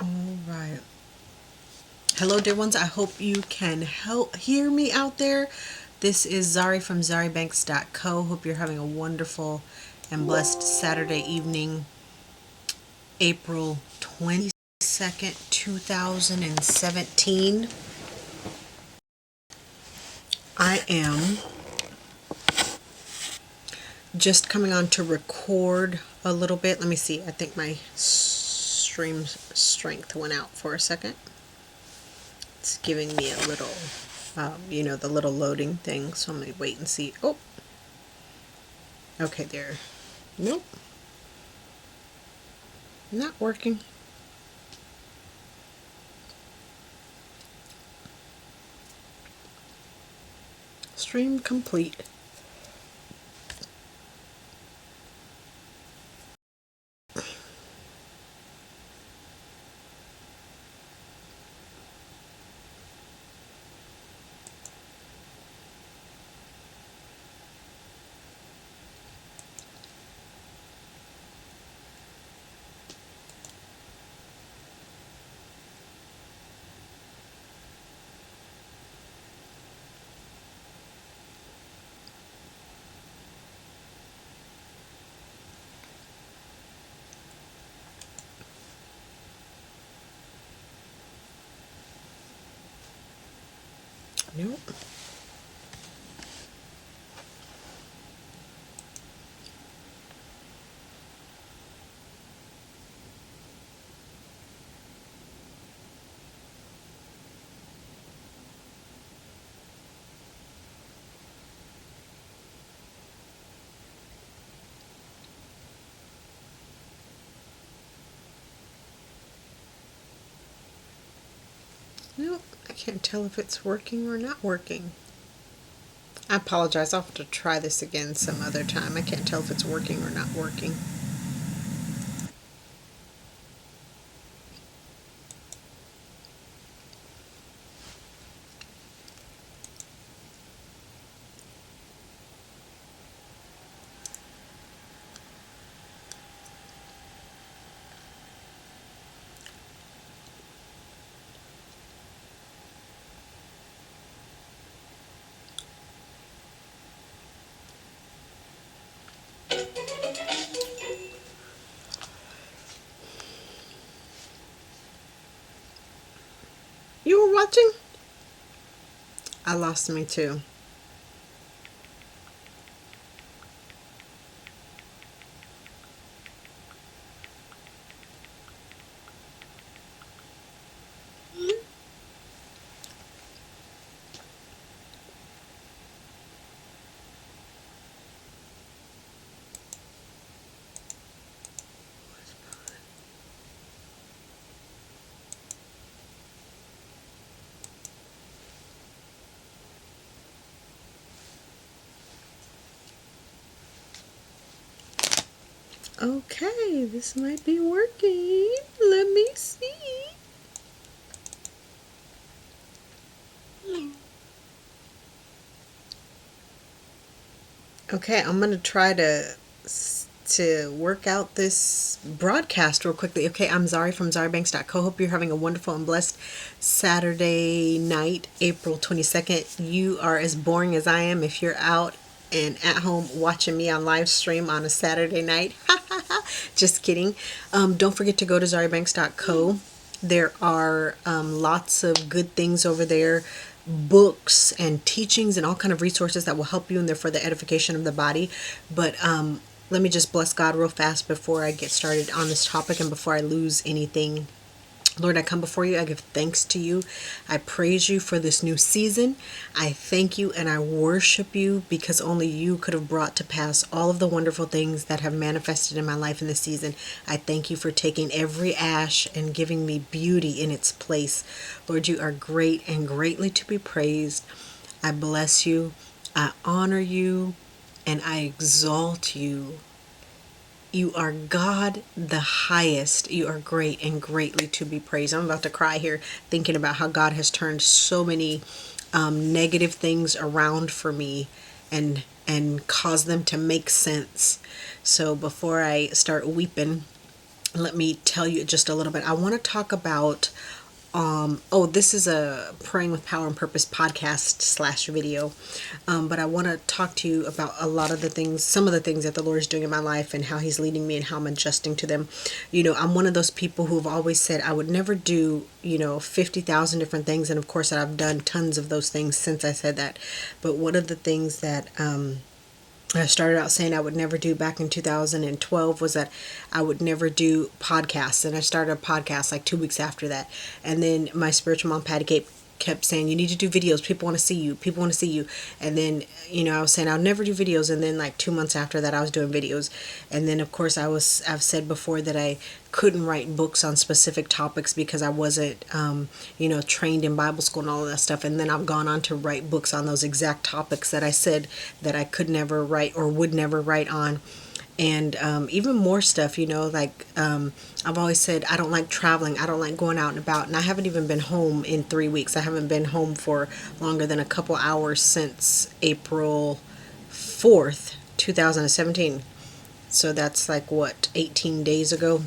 All right. Hello, dear ones. I hope you can hear me out there. This is Zari from ZariBanks.co. Hope you're having a wonderful and blessed Saturday evening, April 22nd, 2017. I am just coming on to record a little bit. Let me see. I think my stream strength went out for a second. It's giving me a little, the little loading thing. So I'm going to wait and see. Oh, okay, there. Nope. Not working. Stream complete. Nope. Nope. I can't tell if it's working or not working. I apologize. I'll have to try this again some other time. I can't tell if it's working or not working. You were watching? I lost me too. Okay, this might be working. Let me see. Okay, I'm gonna try to work out this broadcast real quickly. Okay, I'm Zari from ZariBanks.co. Hope you're having a wonderful and blessed Saturday night, April 22nd. You are as boring as I am if you're out and at home watching me on live stream on a Saturday night. Just kidding. Don't forget to go to ZariBanks.co There are lots of good things over there, books and teachings and all kind of resources that will help you in there for the edification of the body. But let me just bless God real fast before I get started on this topic and before I lose anything. Lord, I come before you. I give thanks to you. I praise you for this new season. I thank you and I worship you because only you could have brought to pass all of the wonderful things that have manifested in my life in this season. I thank you for taking every ash and giving me beauty in its place. Lord, you are great and greatly to be praised. I bless you. I honor you and I exalt you. You are God the highest. You are great and greatly to be praised. I'm about to cry here thinking about how God has turned so many negative things around for me and caused them to make sense. So before I start weeping, let me tell you just a little bit. I want to talk about this is a Praying with Power and Purpose podcast slash video. But I want to talk to you about a lot of the things, some of the things that the Lord is doing in my life and how he's leading me and how I'm adjusting to them. I'm one of those people who have always said I would never do, 50,000 different things. And of course, I've done tons of those things since I said that. But one of the things that, I started out saying I would never do back in 2012 was that I would never do podcasts. And I started a podcast like 2 weeks after that. And then my spiritual mom, Patty Cape, kept saying, you need to do videos. People want to see you. People want to see you. And then, I was saying I'll never do videos. And then like 2 months after that, I was doing videos. And then of course I've said before that I couldn't write books on specific topics because I wasn't, trained in Bible school and all of that stuff. And then I've gone on to write books on those exact topics that I said that I could never write or would never write on. And even more stuff, I've always said I don't like traveling. I don't like going out and about. And I haven't even been home in 3 weeks. I haven't been home for longer than a couple hours since April 4th, 2017. So that's like, 18 days ago?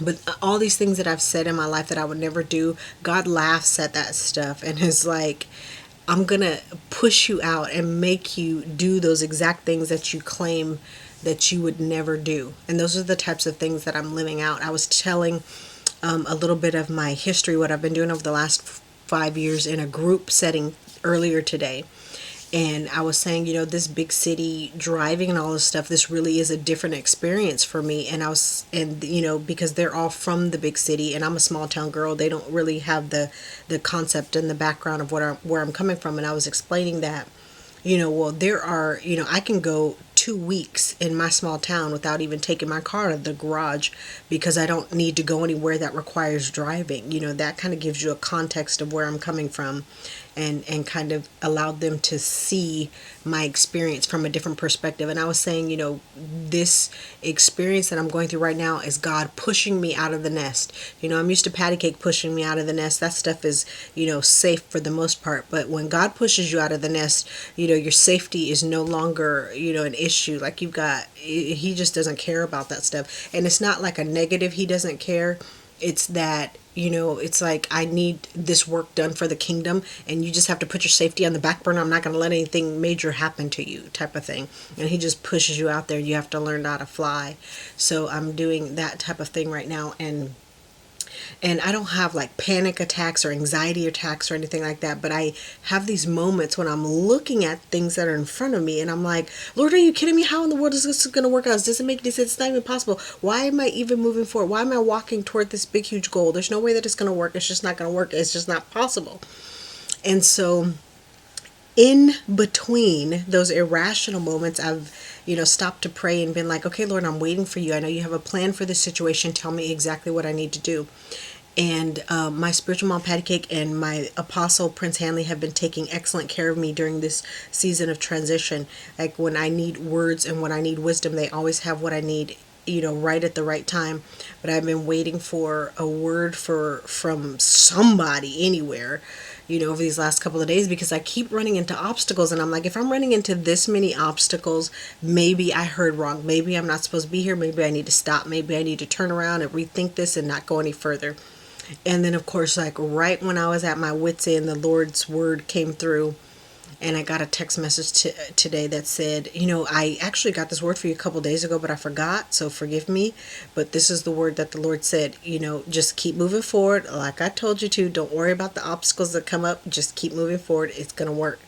But all these things that I've said in my life that I would never do, God laughs at that stuff and is like, I'm going to push you out and make you do those exact things that you claim that you would never do. And those are the types of things that I'm living out. I was telling a little bit of my history, what I've been doing over the last 5 years in a group setting earlier today. And I was saying, this big city driving and all this stuff, this really is a different experience for me. And because they're all from the big city and I'm a small town girl, they don't really have the concept and the background of where I'm coming from. And I was explaining that, there are, I can go 2 weeks in my small town without even taking my car out of the garage because I don't need to go anywhere that requires driving. That kind of gives you a context of where I'm coming from and kind of allowed them to see my experience from a different perspective. And I was saying, this experience that I'm going through right now is God pushing me out of the nest. I'm used to patty cake pushing me out of the nest. That stuff is, safe for the most part. But when God pushes you out of the nest, your safety is no longer, an issue. Like he just doesn't care about that stuff. And it's not like a negative, he doesn't care. It's that, it's like I need this work done for the kingdom and you just have to put your safety on the back burner. I'm not going to let anything major happen to you type of thing. And he just pushes you out there. You have to learn how to fly. So I'm doing that type of thing right now. And I don't have like panic attacks or anxiety attacks or anything like that, but I have these moments when I'm looking at things that are in front of me and I'm like, Lord, are you kidding me? How in the world is this going to work out? It doesn't make any sense. It's not even possible. Why am I even moving forward? Why am I walking toward this big, huge goal? There's no way that it's going to work. It's just not going to work. It's just not possible. And so in between those irrational moments, I've stopped to pray and been like, okay, Lord, I'm waiting for you. I know you have a plan for this situation. Tell me exactly what I need to do. And my spiritual mom, Patty Cake, and my apostle, Prince Hanley, have been taking excellent care of me during this season of transition. Like when I need words and when I need wisdom, they always have what I need, right at the right time. But I've been waiting for a word from somebody anywhere, over these last couple of days because I keep running into obstacles. And I'm like, if I'm running into this many obstacles, maybe I heard wrong. Maybe I'm not supposed to be here. Maybe I need to stop. Maybe I need to turn around and rethink this and not go any further. And then, of course, like right when I was at my wit's end, the Lord's word came through and I got a text message today that said, I actually got this word for you a couple days ago, but I forgot, so forgive me. But this is the word that the Lord said, just keep moving forward like I told you to. Don't worry about the obstacles that come up. Just keep moving forward. It's going to work.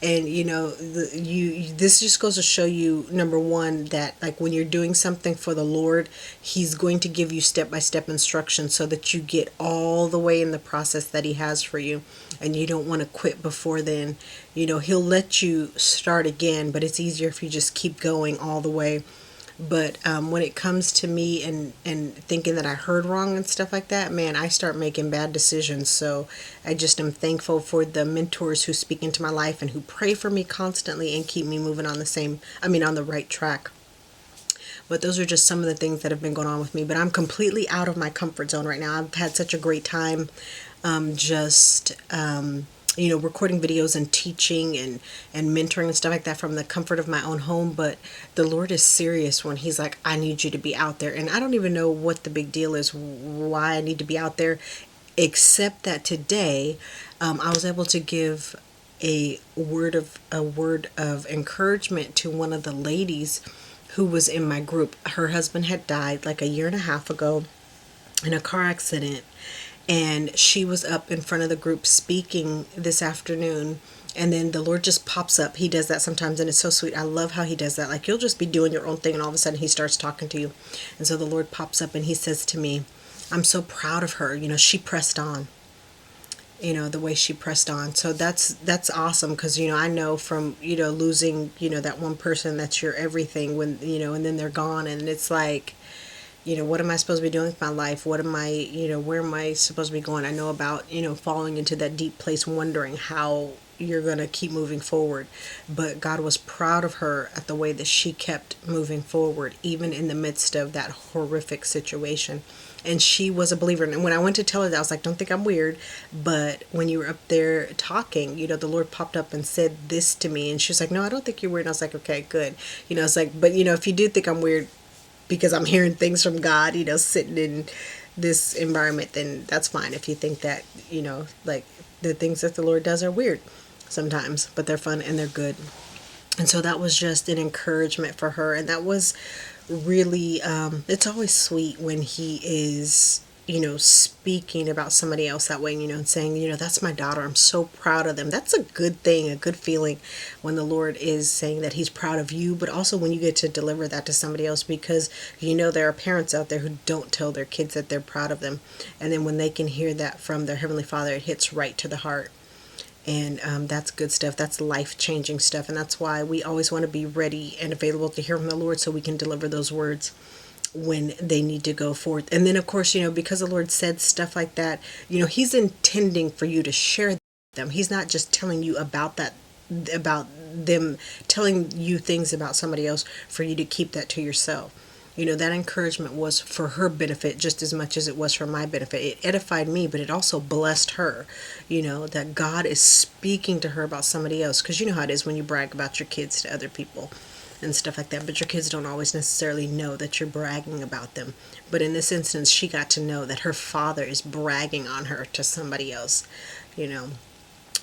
And this just goes to show you, number one, that like when you're doing something for the Lord, He's going to give you step by step instructions so that you get all the way in the process that He has for you, and you don't want to quit before then. He'll let you start again, but it's easier if you just keep going all the way. But when it comes to me and thinking that I heard wrong and stuff like that, man, I start making bad decisions. So I just am thankful for the mentors who speak into my life and who pray for me constantly and keep me moving on on the right track. But those are just some of the things that have been going on with me. But I'm completely out of my comfort zone right now. I've had such a great time just recording videos and teaching and mentoring and stuff like that from the comfort of my own home. But the Lord is serious when He's like, I need you to be out there. And I don't even know what the big deal is, why I need to be out there, except that today I was able to give a word of encouragement to one of the ladies who was in my group. Her husband had died like a year and a half ago in a car accident, and she was up in front of the group speaking this afternoon. And then the Lord just pops up. He does that sometimes, and it's so sweet. I love how He does that. Like, you'll just be doing your own thing, and all of a sudden He starts talking to you. And so the Lord pops up and He says to me, I'm so proud of her. She pressed on. The way she pressed on. So that's awesome, because I know from losing that one person that's your everything, when and then they're gone, and it's like, what am I supposed to be doing with my life? What am I, where am I supposed to be going? I know about, falling into that deep place, wondering how you're going to keep moving forward. But God was proud of her at the way that she kept moving forward, even in the midst of that horrific situation. And she was a believer. And when I went to tell her that, I was like, don't think I'm weird. But when you were up there talking, the Lord popped up and said this to me. And she was like, no, I don't think you're weird. And I was like, okay, good. It's like, but, if you do think I'm weird, because I'm hearing things from God, sitting in this environment, then that's fine. If you think that, like the things that the Lord does are weird sometimes, but they're fun and they're good. And so that was just an encouragement for her. And that was really, it's always sweet when He is, speaking about somebody else that way, and saying, that's my daughter. I'm so proud of them. That's a good thing, a good feeling when the Lord is saying that He's proud of you, but also when you get to deliver that to somebody else, because there are parents out there who don't tell their kids that they're proud of them. And then when they can hear that from their Heavenly Father, it hits right to the heart. And that's good stuff. That's life-changing stuff. And that's why we always want to be ready and available to hear from the Lord, so we can deliver those words when they need to go forth. And then, of course, because the Lord said stuff like that, He's intending for you to share them. He's not just telling you about them telling you things about somebody else for you to keep that to yourself. That encouragement was for her benefit just as much as it was for my benefit. It edified me, but it also blessed her, that God is speaking to her about somebody else. Because you know how it is when you brag about your kids to other people and stuff like that. But your kids don't always necessarily know that you're bragging about them. But in this instance, she got to know that her father is bragging on her to somebody else,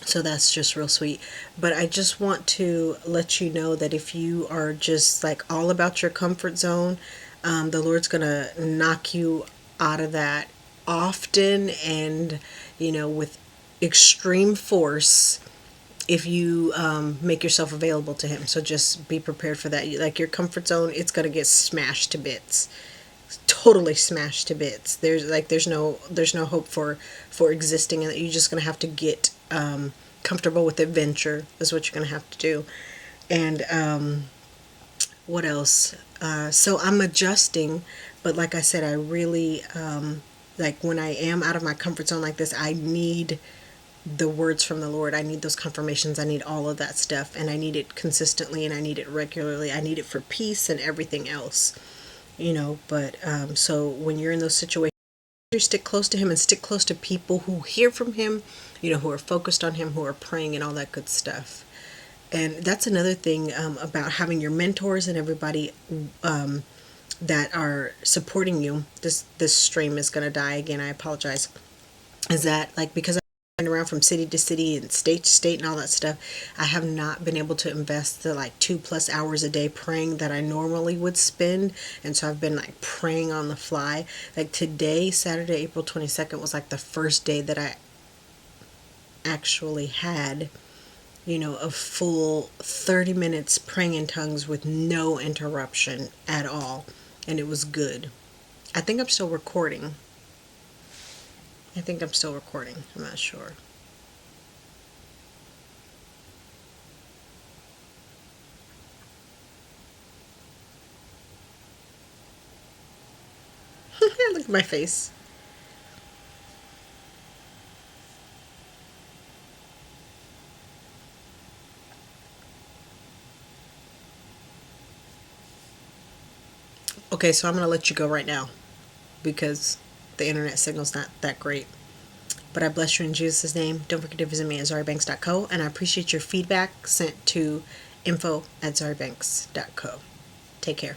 So that's just real sweet. But I just want to let you know that if you are just like all about your comfort zone, the Lord's going to knock you out of that often and, with extreme force if you make yourself available to Him. So just be prepared for that. Like your comfort zone, it's going to get smashed to bits. Totally smashed to bits. There's no hope for existing, and you're just going to have to get comfortable with adventure is what you're going to have to do. And what else? So I'm adjusting, but like I said, I really like when I am out of my comfort zone like this, I need the words from the Lord. I need those confirmations. I need all of that stuff, and I need it consistently, and I need it regularly. I need it for peace and everything else, But so when you're in those situations, you stick close to Him and stick close to people who hear from Him, who are focused on Him, who are praying and all that good stuff. And that's another thing about having your mentors and everybody that are supporting you. This stream is going to die again. I apologize. Is that like because I flying around from city to city and state to state and all that stuff, I have not been able to invest the like 2+ hours a day praying that I normally would spend. And so I've been like praying on the fly. Like today, Saturday, April 22nd, was like the first day that I actually had, a full 30 minutes praying in tongues with no interruption at all. And it was good. I think I'm still recording. I'm not sure. Look at my face. Okay, so I'm going to let you go right now because the internet signal's not that great. But I bless you in Jesus' name. Don't forget to visit me at zaribanks.co, and I appreciate your feedback sent to info@zaribanks.co. Take care.